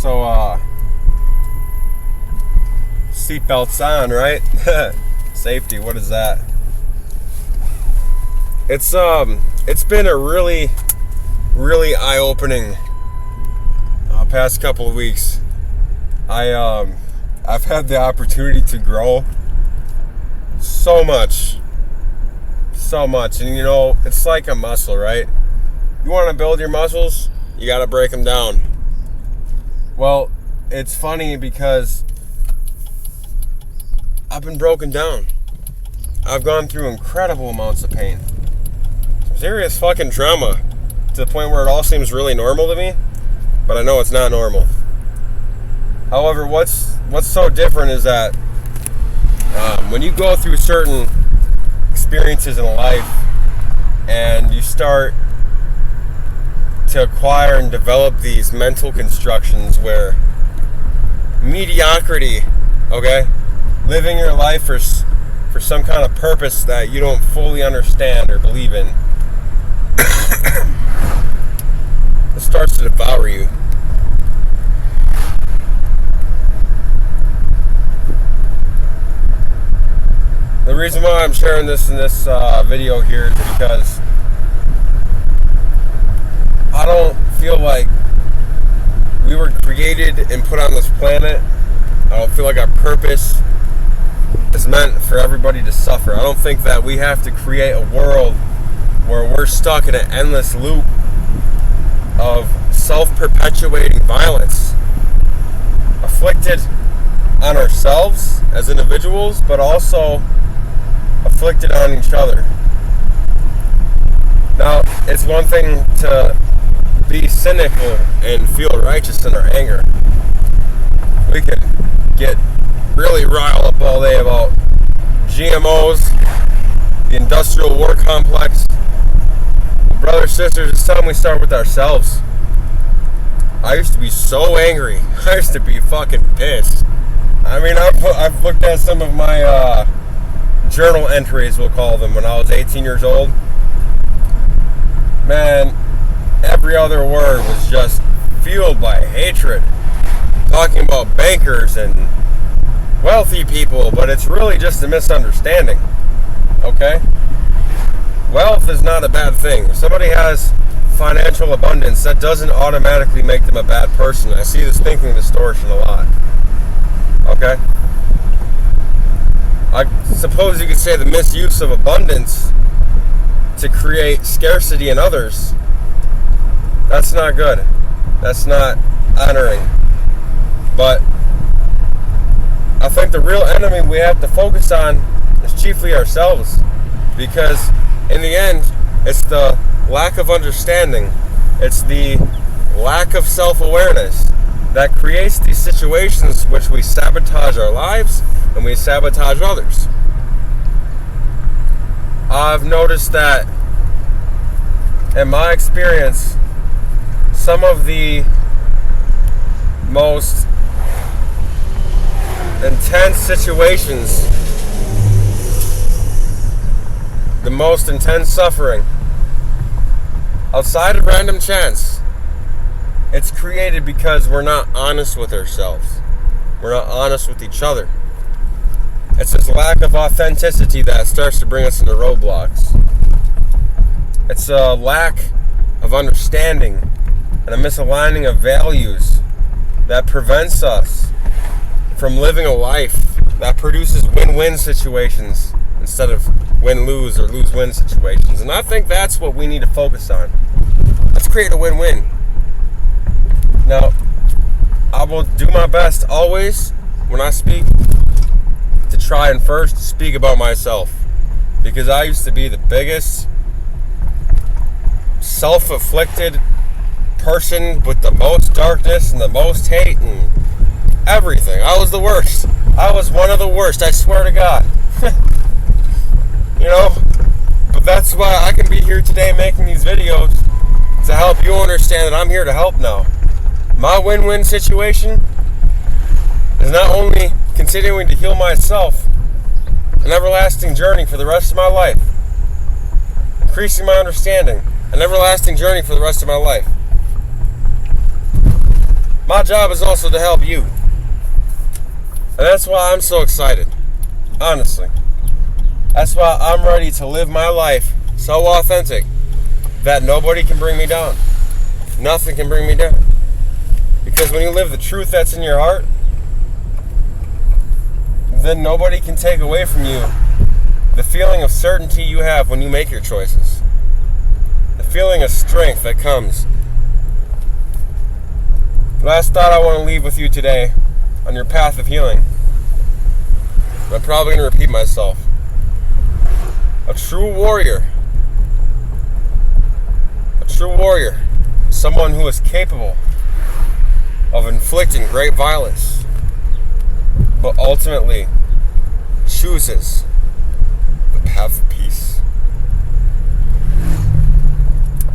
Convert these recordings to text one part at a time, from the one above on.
So, seatbelts on, right? Safety, what is that? It's been a really eye-opening past couple of weeks. I've had the opportunity to grow so much, and you know, it's like a muscle, right? You want to build your muscles, you got to break them down. Well, it's funny because I've been broken down. I've gone through incredible amounts of pain. Some serious fucking trauma to the point where it all seems really normal to me, but I know it's not normal. However, what's so different is that when you go through certain experiences in life and you start to acquire and develop these mental constructions where mediocrity, okay, living your life for some kind of purpose that you don't fully understand or believe in, it starts to devour you. The reason why I'm sharing this in this video here is because I don't feel like we were created and put on this planet. I don't feel like our purpose is meant for everybody to suffer. I don't think that we have to create a world where we're stuck in an endless loop of self-perpetuating violence, afflicted on ourselves as individuals, but also afflicted on each other. Now, it's one thing to be cynical and feel righteous in our anger. We could get really riled up all day about GMOs, the industrial war complex. Brothers, sisters, it's time we start with ourselves. I used to be so angry. I used to be fucking pissed. I mean, I've looked at some of my journal entries, we'll call them, when I was 18 years old. Man, every other word was just fueled by hatred. Talking about bankers and wealthy people, but it's really just a misunderstanding. Okay? Wealth is not a bad thing. If somebody has financial abundance, that doesn't automatically make them a bad person. I see this thinking distortion a lot. Okay? I suppose you could say the misuse of abundance to create scarcity in others, that's not good. That's not honoring. But I think the real enemy we have to focus on is chiefly ourselves, because in the end, it's the lack of understanding, it's the lack of self-awareness that creates these situations which we sabotage our lives and we sabotage others. I've noticed that in my experience, some of the most intense situations, the most intense suffering, outside of random chance, it's created because we're not honest with ourselves. We're not honest with each other. It's this lack of authenticity that starts to bring us into roadblocks. It's a lack of understanding and a misaligning of values that prevents us from living a life that produces win-win situations instead of win-lose or lose-win situations. And I think that's what we need to focus on. Let's create a win-win. Now, I will do my best always when I speak to try and first speak about myself, because I used to be the biggest self-afflicted person with the most darkness and the most hate and everything. I was the worst. I was one of the worst, I swear to God. You know, but that's why I can be here today making these videos, to help you understand that I'm here to help now. My win-win situation is not only continuing to heal myself, an everlasting journey for the rest of my life, increasing my understanding, an everlasting journey for the rest of my life. My job is also to help you. And that's why I'm so excited. Honestly. That's why I'm ready to live my life so authentic that nobody can bring me down. Nothing can bring me down. Because when you live the truth that's in your heart, then nobody can take away from you the feeling of certainty you have when you make your choices. The feeling of strength that comes. Last thought I want to leave with you today on your path of healing. I'm probably going to repeat myself. A true warrior, someone who is capable of inflicting great violence, but ultimately chooses the path of peace.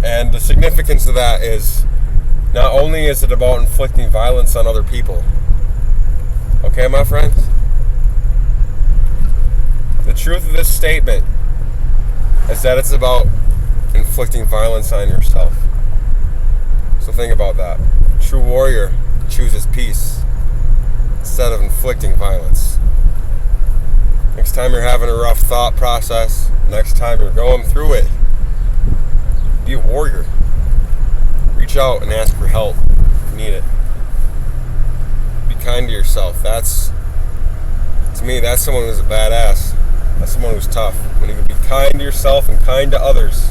And the significance of that is, not only is it about inflicting violence on other people, okay, my friends? The truth of this statement is that it's about inflicting violence on yourself. So think about that. A true warrior chooses peace instead of inflicting violence. Next time you're having a rough thought process, next time you're going through it, be a warrior. Reach out and ask for help if you need it. Be kind to yourself. To me, that's someone who's a badass. That's someone who's tough. When you can be kind to yourself and kind to others.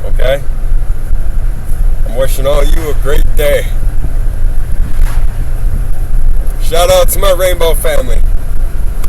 Okay? I'm wishing all you a great day. Shout out to my rainbow family.